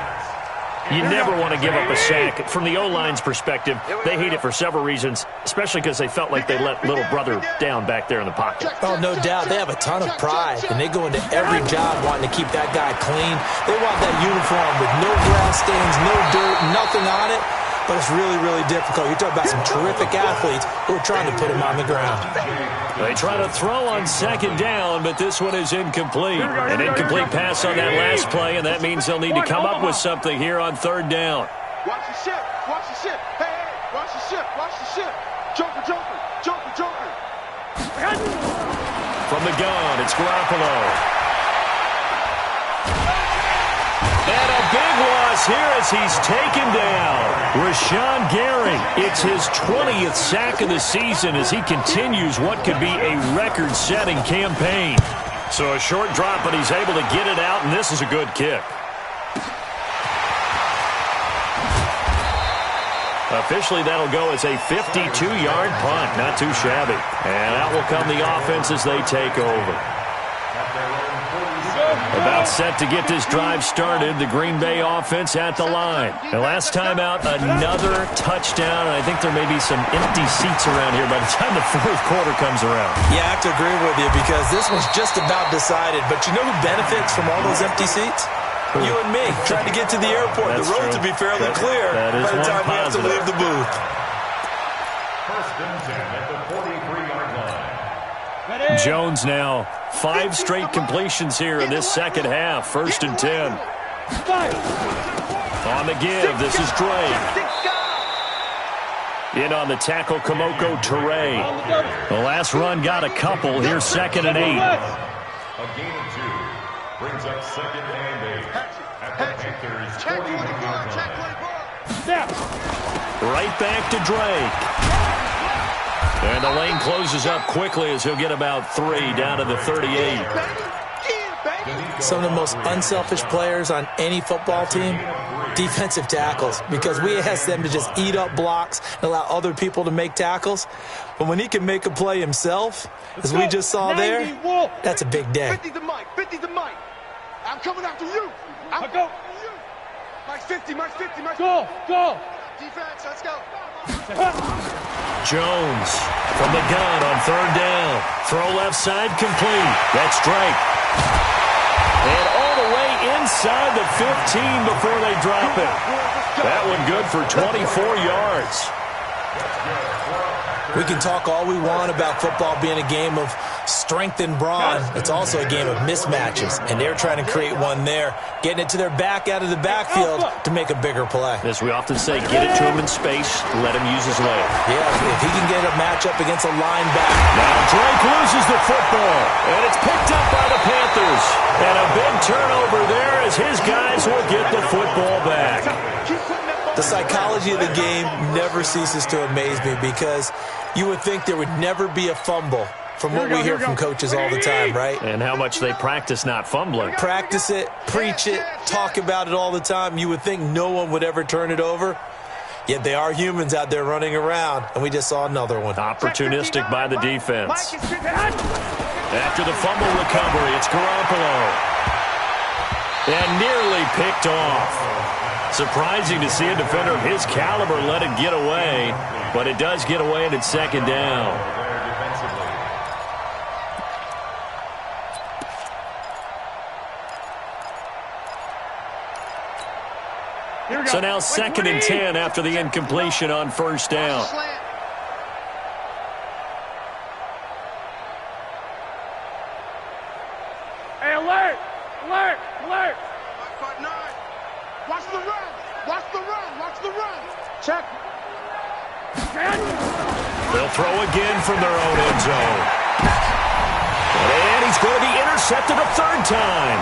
You never want to give up a sack. From the O-line's perspective, they hate it for several reasons, especially because they felt like they let little brother down back there in the pocket. Oh, no doubt. They have a ton of pride, and they go into every job wanting to keep that guy clean. They want that uniform with no grass stains, no dirt, nothing on it. But it's really, really difficult. You're talking about some terrific athletes who are trying to put him on the ground. They try to throw on second down, but this one is incomplete. An incomplete pass on that last play, and that means they'll need to come up with something here on third down. Watch the ship. Watch the ship. Hey, hey. Watch the ship. Watch the ship. Joker, Joker. Joker, Joker. From the gun, it's Garoppolo. And a big loss here as he's taken down. Rashawn Gary, it's his 20th sack of the season as he continues what could be a record-setting campaign. So a short drop, but he's able to get it out, and this is a good kick. Officially, that'll go as a 52-yard punt. Not too shabby. And out will come the offense as they take over. About set to get this drive started, the Green Bay offense at the line. And last time out, another touchdown. And I think there may be some empty seats around here by the time the fourth quarter comes around. Yeah, I have to agree with you because this one's just about decided. But you know who benefits from all those empty seats? You and me, trying to get to the airport. That's the road true. to be fairly clear by the time we have to leave the booth. First and 10 at the 43-yard line. Jones now 5 straight completions here in this second half. First and 10. On the give, this is Drake. In on the tackle, Kamoko Toure. The last run got a couple. Here's second and 8. A gain of 2 brings up second and 8 at the Panthers' 41-yard line. Right back to Drake. And the lane closes up quickly as he'll get about 3 down to the 38. Some of the most unselfish players on any football team, defensive tackles, because we ask them to just eat up blocks and allow other people to make tackles. But when he can make a play himself, as we just saw there, that's a big day. 50 the mic. 50 the mic. I'm coming after you. I'm going after you. Mike's 50. Mike's 50. Mike's 50. Go. Defense, let's go. Jones from the gun on third down. Throw left side complete. That's Drake. And all the way inside the 15 before they drop it. That one good for 24 yards. We can talk all we want about football being a game of strength and brawn. It's also a game of mismatches, and they're trying to create one there, getting it to their back out of the backfield to make a bigger play. As we often say, get it to him in space, let him use his leg. Yeah, if he can get a matchup against a linebacker. Now Drake loses the football, and it's picked up by the Panthers. And a big turnover there as his guys will get the football back. The psychology of the game never ceases to amaze me because you would think there would never be a fumble from what we hear from coaches all the time, right? And how much they practice not fumbling. Practice it, preach it, talk about it all the time. You would think no one would ever turn it over. Yet they are humans out there running around, and we just saw another one. Opportunistic by the defense. After the fumble recovery, it's Garoppolo. And nearly picked off. Surprising to see a defender of his caliber let it get away, but it does get away and it's second down. So now second and 10 after the incompletion on first down. Hey, alert! Alert! Alert! Watch the run! Watch the run! Watch the run! Check! They'll throw again from their own end zone. And he's going to be intercepted a third time.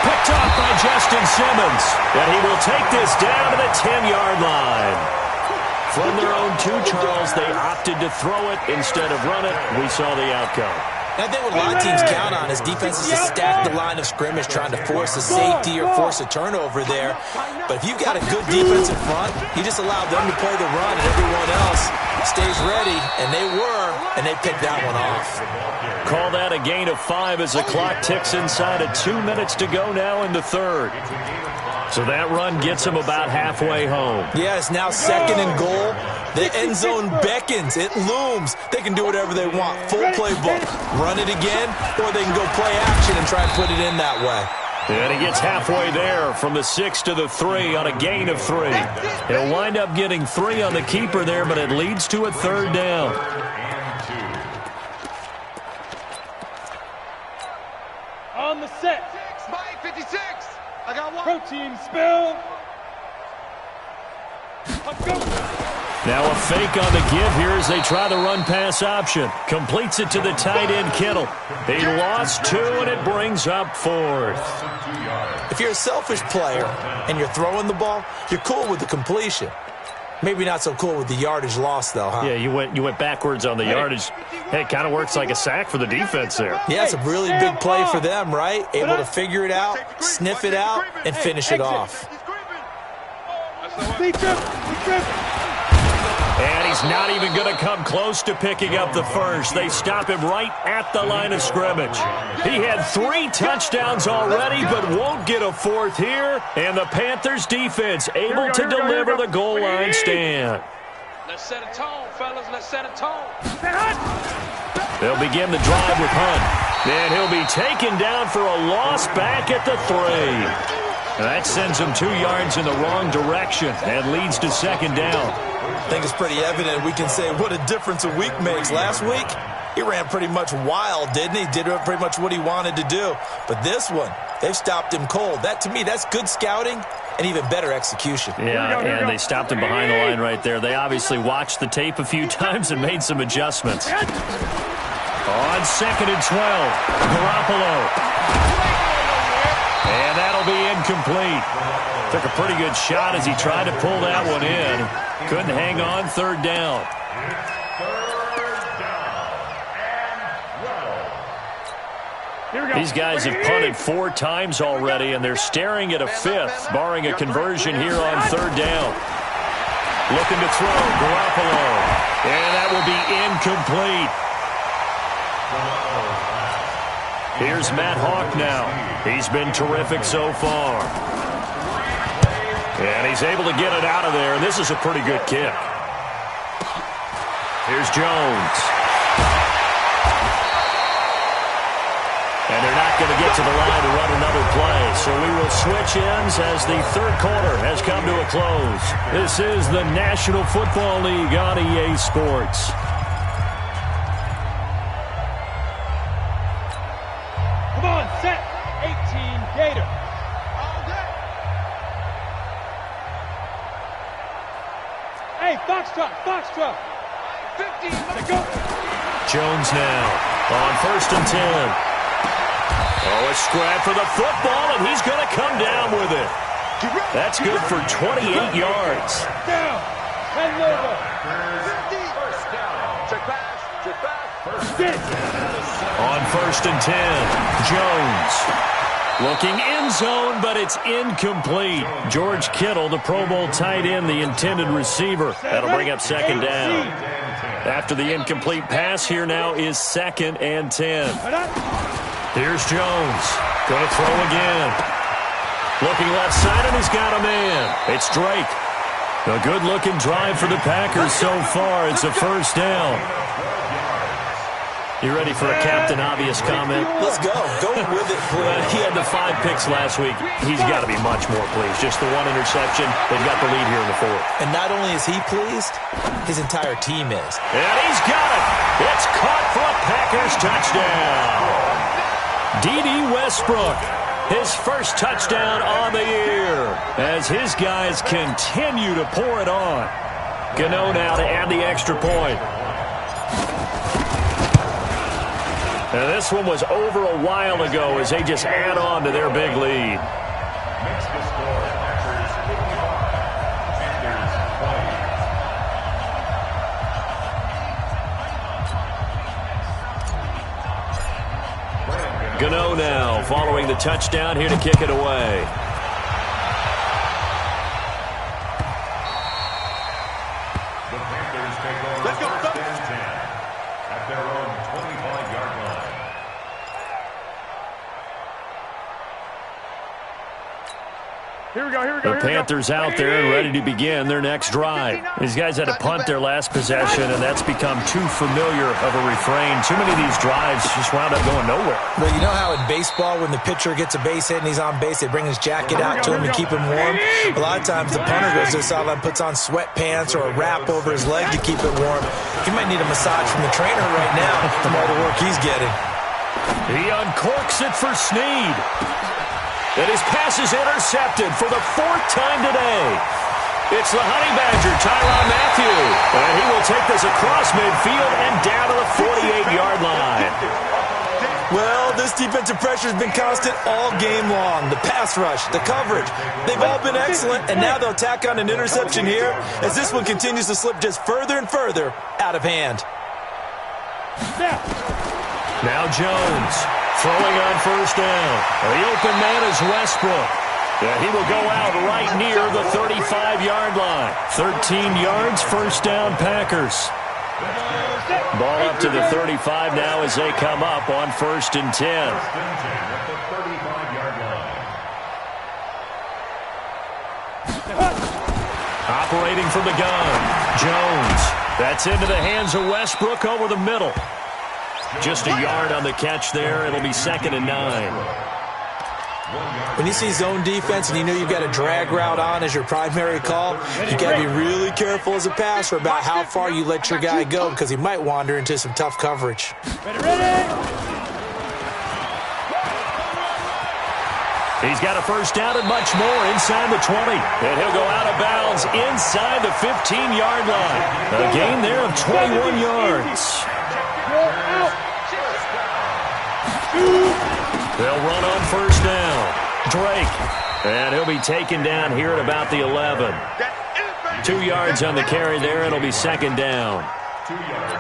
Picked off by Justin Simmons. And he will take this down to the 10-yard line. From their own 2, Charles, they opted to throw it instead of run it. We saw the outcome. And I think what a lot of teams count on is defenses to stack the line of scrimmage, trying to force a safety or force a turnover there. But if you've got a good defense in front, you just allow them to play the run and everyone else stays ready. And they picked that one off. Call that a gain of 5 as the clock ticks inside of 2 minutes to go now in the third. So that run gets them about halfway home. Yeah, it's now 2nd and goal. The end zone beckons. It looms. They can do whatever they want. Full playbook. Run it again, or they can go play action and try and put it in that way. And he gets halfway there from the 6 to the 3 on a gain of 3. He'll wind up getting 3 on the keeper there, but it leads to a third down. On the set. 56. I got one. Protein spill. Let's go. Now a fake on the give here as they try the run-pass option. Completes it to the tight end, Kittle. He lost 2, and it brings up 4th. If you're a selfish player and you're throwing the ball, you're cool with the completion. Maybe not so cool with the yardage loss, though, huh? Yeah, you went backwards on the yardage. Hey, it kind of works like a sack for the defense there. Yeah, it's a really big play for them, right? Able to figure it out, sniff it out, and finish it off. And he's not even going to come close to picking up the first. They stop him right at the line of scrimmage. He had 3 touchdowns already, but won't get a 4th here. And the Panthers defense able to deliver the goal line stand. Let's set a tone, fellas. Let's set a tone. They'll begin the drive with Hunt. And he'll be taken down for a loss back at the 3. And that sends him 2 yards in the wrong direction and leads to 2nd down. I think it's pretty evident we can say what a difference a week makes. Last week, he ran pretty much wild, didn't he? Did pretty much what he wanted to do. But this one, they've stopped him cold. That, to me, that's good scouting and even better execution. Yeah, and they stopped him behind the line right there. They obviously watched the tape a few times and made some adjustments. On 2nd and 12, Garoppolo. And that'll be incomplete. Took a pretty good shot as he tried to pull that one in. Couldn't hang on, 3rd down. These guys have punted 4 times already, and they're staring at a 5th, barring a conversion here on 3rd down. Looking to throw, Garoppolo. And that will be incomplete. Here's Matt Hawk now. He's been terrific so far. And he's able to get it out of there, and this is a pretty good kick. Here's Jones. And they're not going to get to the line to run another play, so we will switch ends as the 3rd quarter has come to a close. This is the National Football League on EA Sports. Come on, set. 18 Gator. Hey, Foxtrot. 50. Let's go. Jones now on 1st and 10. Oh, a scrap for the football, and he's going to come down with it. That's good for 28 yards. Down. 10 over. 50. First down. Check pass. On 1st and 10, Jones. Looking end zone, but it's incomplete. George Kittle, the Pro Bowl tight end, the intended receiver. That'll bring up 2nd down. After the incomplete pass, here now is 2nd and 10. Here's Jones. Going to throw again. Looking left side, and he's got a man. It's Drake. A good-looking drive for the Packers so far. It's a 1st down. You ready for a Captain Obvious comment? Let's go. Go with it, please. He had the 5 picks last week. He's got to be much more pleased. Just the 1 interception. They've got the lead here in the 4th. And not only is he pleased, his entire team is. And he's got it. It's caught for a Packers touchdown. D.D. Westbrook, his first touchdown on the year, as his guys continue to pour it on. Gano now to add the extra point. Now this one was over a while ago as they just add on to their big lead. Makes the score Packers 55, Panthers 20. Gano now following the touchdown here to kick it away. The Panthers take over first and 10 at their own 25-yard line. The Panthers out there and ready to begin their next drive. These guys had to punt their last possession, and that's become too familiar of a refrain. Too many of these drives just wound up going nowhere. Well, you know how in baseball, when the pitcher gets a base hit and he's on base, they bring his jacket out to him to keep him warm? A lot of times the punter goes to the sideline, puts on sweatpants or a wrap over his leg to keep it warm. He might need a massage from the trainer right now from all the work he's getting. He uncorks it for Snead. And his pass is intercepted for the 4th time today. It's the Honey Badger, Tyrann Mathieu. And he will take this across midfield and down to the 48-yard line. Well, this defensive pressure has been constant all game long. The pass rush, the coverage, they've all been excellent, and now they'll tack on an interception here as this one continues to slip just further and further out of hand. Now Jones. Throwing on first down. The open man is Westbrook. Yeah, he will go out right near the 35-yard line. 13 yards, first down, Packers. Ball up to the 35 now as they come up on 1st and 10. Operating from the gun, Jones. That's into the hands of Westbrook over the middle. Just a yard on the catch there. It'll be 2nd and 9. When you see zone defense and you know you've got a drag route on as your primary call, you got to be really careful as a passer about how far you let your guy go because he might wander into some tough coverage. He's got a first down and much more inside the 20. And he'll go out of bounds inside the 15-yard line. A gain there of 21 yards. They'll run on first down. Drake. And he'll be taken down here at about the 11. 2 yards on the carry there. It'll be 2nd down.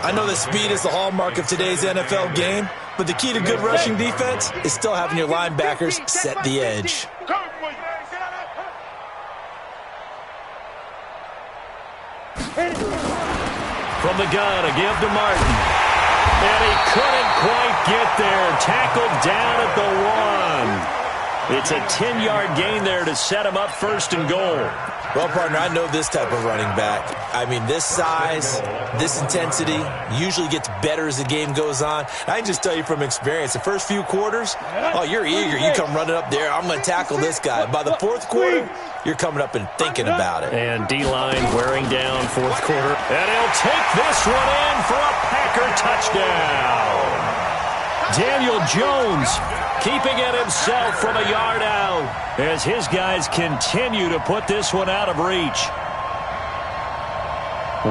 I know that speed is the hallmark of today's NFL game, but the key to good rushing defense is still having your linebackers set the edge. From the gun, a give to Martin. And he couldn't quite get there. Tackled down at the 1. It's a 10-yard gain there to set him up 1st and goal. Well, partner, I know this type of running back. I mean, this size, this intensity usually gets better as the game goes on. I can just tell you from experience, the first few quarters, oh, you're eager. You come running up there, I'm going to tackle this guy. By the 4th quarter, you're coming up and thinking about it. And D-line wearing down 4th quarter. And he'll take this one in for a Packer touchdown. Daniel Jones keeping it himself from a yard out as his guys continue to put this one out of reach.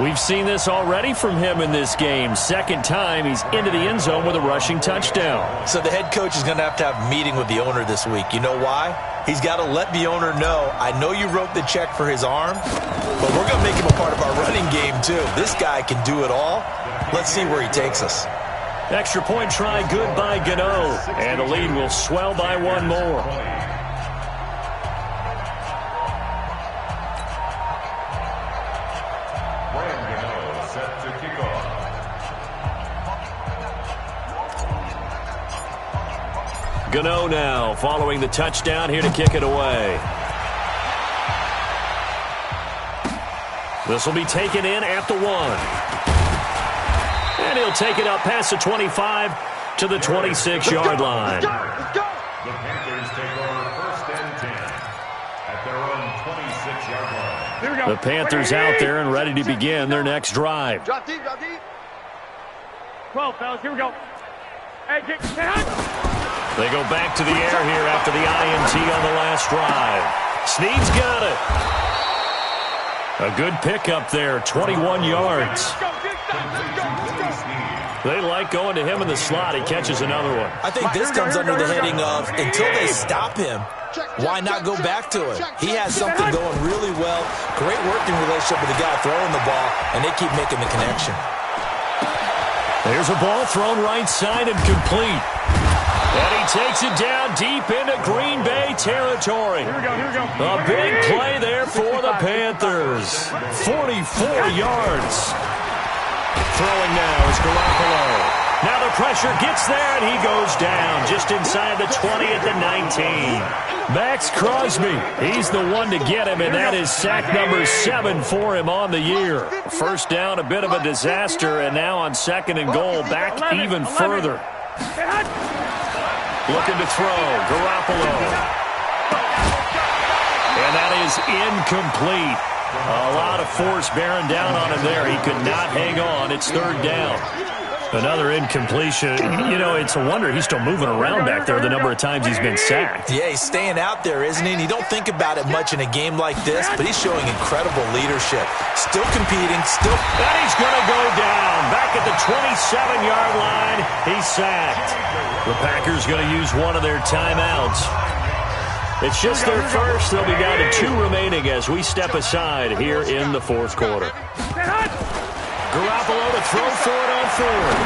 We've seen this already from him in this game. 2nd time he's into the end zone with a rushing touchdown. So the head coach is going to have a meeting with the owner this week. You know why? He's got to let the owner know, I know you wrote the check for his arm, but we're going to make him a part of our running game too. This guy can do it all. Let's see where he takes us. Extra point try good by Gano. And the lead will swell by 1 more. Brian Gano set to kick off. Gano now following the touchdown here to kick it away. This will be taken in at the 1. And he'll take it up past the 25 to the 26-yard line. The Panthers take over 1st and 10 at their own 26-yard line. The Panthers out there and ready to begin their next drive. Drop deep, drop deep. 12, fellas, here we go. Hey, kick. They go back to the air here after the INT on the last drive. Snead's got it. A good pickup there, 21 yards. They like going to him in the slot. He catches another one. I think this comes under the heading of, until they stop him, why not go back to him? He has something going really well. Great working relationship with the guy throwing the ball, and they keep making the connection. There's a ball thrown right side and complete. And he takes it down deep into Green Bay territory. A big play there for the Panthers. 44 yards. Throwing now is Garoppolo. Now the pressure gets there, and he goes down just inside the 20 at the 19. Max Crosby, he's the one to get him, and that is sack number 7 for him on the year. First down, a bit of a disaster, and now on 2nd and goal, back even further. Looking to throw, Garoppolo. And that is incomplete. A lot of force bearing down on him there. He could not hang on. It's 3rd down. Another incompletion. You know, it's a wonder he's still moving around back there the number of times he's been sacked. Yeah, he's staying out there, isn't he? And you don't think about it much in a game like this, but he's showing incredible leadership. Still competing, still... And he's going to go down. Back at the 27-yard line, he's sacked. The Packers going to use one of their timeouts. It's just their first. They'll be down to 2 remaining as we step aside here in the 4th quarter. Garoppolo to throw for it on 4th.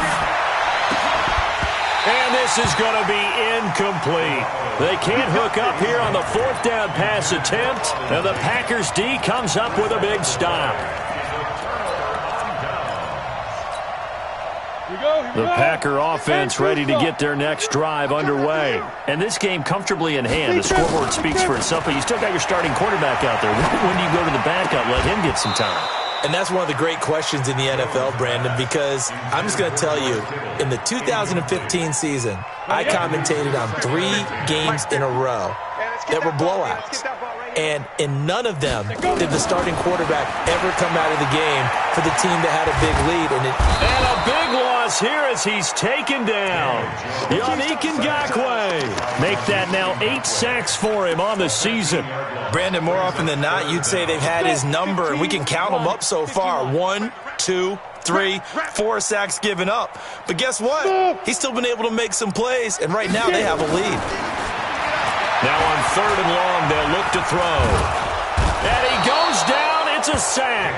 And this is going to be incomplete. They can't hook up here on the 4th down pass attempt. And the Packers D comes up with a big stop. The Packer offense ready to get their next drive underway. And this game comfortably in hand. The scoreboard speaks for itself, but you still got your starting quarterback out there. When do you go to the backup, let him get some time? And that's one of the great questions in the NFL, Brandon, because I'm just going to tell you, in the 2015 season, I commentated on 3 games in a row that were blowouts. And in none of them did the starting quarterback ever come out of the game for the team that had a big lead. And a big loss here as he's taken down. Yannick Ngakoue. Make that now 8 sacks for him on the season. Brandon, more often than not, you'd say they've had his number, and we can count them up so far. 1, 2, 3, 4 sacks given up. But guess what? He's still been able to make some plays, and right now they have a lead. Now on 3rd and long, they'll look to throw. And he goes down. It's a sack.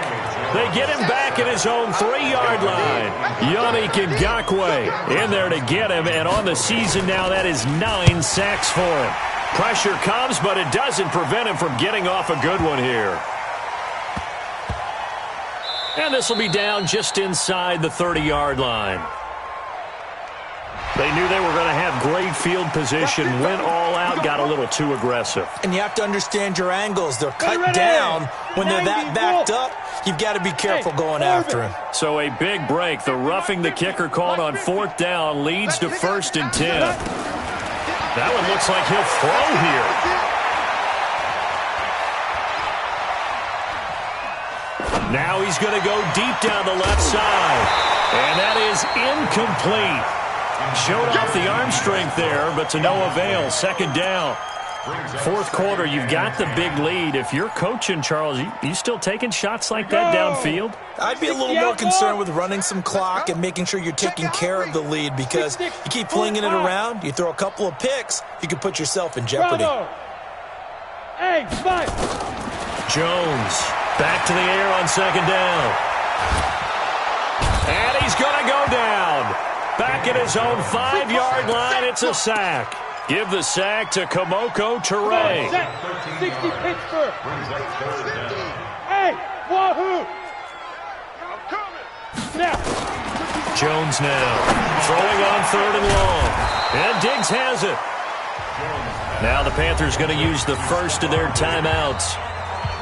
They get him back at his own 3-yard line. Yannick Ngakoue in there to get him, and on the season now, that is 9 sacks for him. Pressure comes, but it doesn't prevent him from getting off a good one here. And this will be down just inside the 30-yard line. They knew they were going to have great field position, went all out, got a little too aggressive. And you have to understand your angles. They're cut down when they're that backed up. You've got to be careful going after him. So a big break. The roughing the kicker called on 4th down leads to 1st and 10. That one looks like he'll throw here. Now he's going to go deep down the left side. And that is incomplete. Showed off the arm strength there, but to no avail. 2nd down. 4th quarter, you've got the big lead. If you're coaching, Charles, you still taking shots like that downfield? I'd be a little more concerned with running some clock and making sure you're taking care of the lead, because you keep flinging it around, you throw a couple of picks, you can put yourself in jeopardy. Jones back to the air on 2nd down. And he's going to go down. Back at his own 5-yard line, it's a sack. Give the sack to Kemoko Turay. 60 Pittsburgh. Hey, wahoo! Now. Jones now throwing on 3rd and long. And Diggs has it. Now the Panthers going to use the first of their timeouts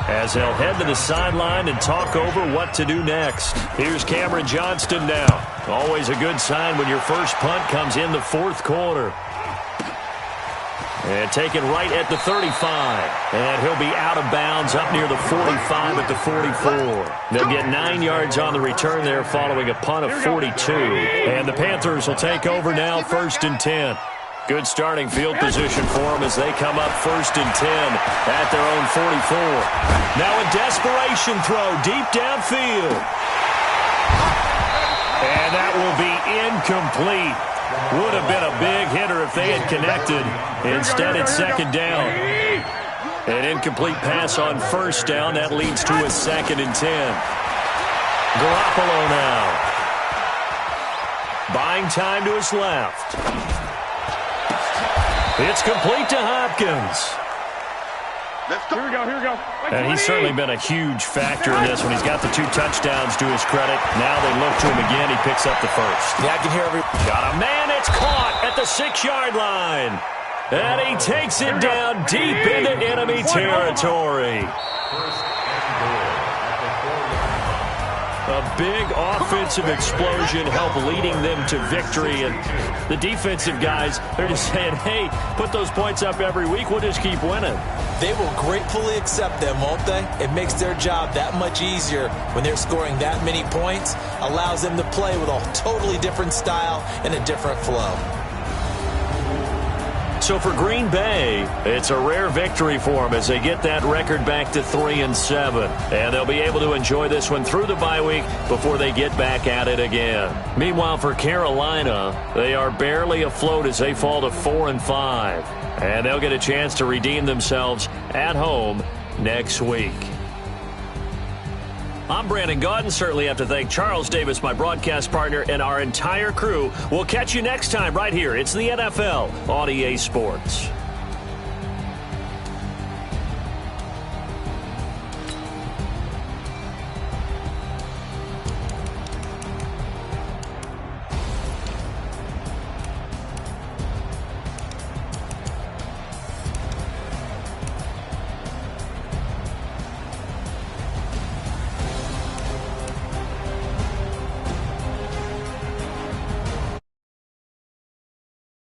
as they'll head to the sideline and talk over what to do next. Here's Cameron Johnston now. Always a good sign when your first punt comes in the 4th quarter. And taken right at the 35. And he'll be out of bounds up near the 45 at the 44. They'll get 9 yards on the return there following a punt of 42. And the Panthers will take over now 1st and 10. Good starting field position for them as they come up 1st and 10 at their own 44. Now a desperation throw deep downfield. And that will be incomplete. Would have been a big hitter if they had connected. Instead, it's 2nd down. An incomplete pass on 1st down. That leads to a 2nd and 10. Garoppolo now. Buying time to his left. It's complete to Hopkins. Here we go. And he's certainly been a huge factor in this when he's got the 2 touchdowns to his credit. Now they look to him again. He picks up the first. Yeah, I can hear Got a man. It's caught at the 6-yard line. And he takes it down deep into enemy territory. A big offensive explosion helped leading them to victory. And the defensive guys, they're just saying, hey, put those points up every week. We'll just keep winning. They will gratefully accept them, won't they? It makes their job that much easier when they're scoring that many points. Allows them to play with a totally different style and a different flow. So for Green Bay, it's a rare victory for them as they get that record back to 3-7. And they'll be able to enjoy this one through the bye week before they get back at it again. Meanwhile, for Carolina, they are barely afloat as they fall to 4-5. And they'll get a chance to redeem themselves at home next week. I'm Brandon Gaudin. Certainly have to thank Charles Davis, my broadcast partner, and our entire crew. We'll catch you next time right here. It's the NFL on EA Sports.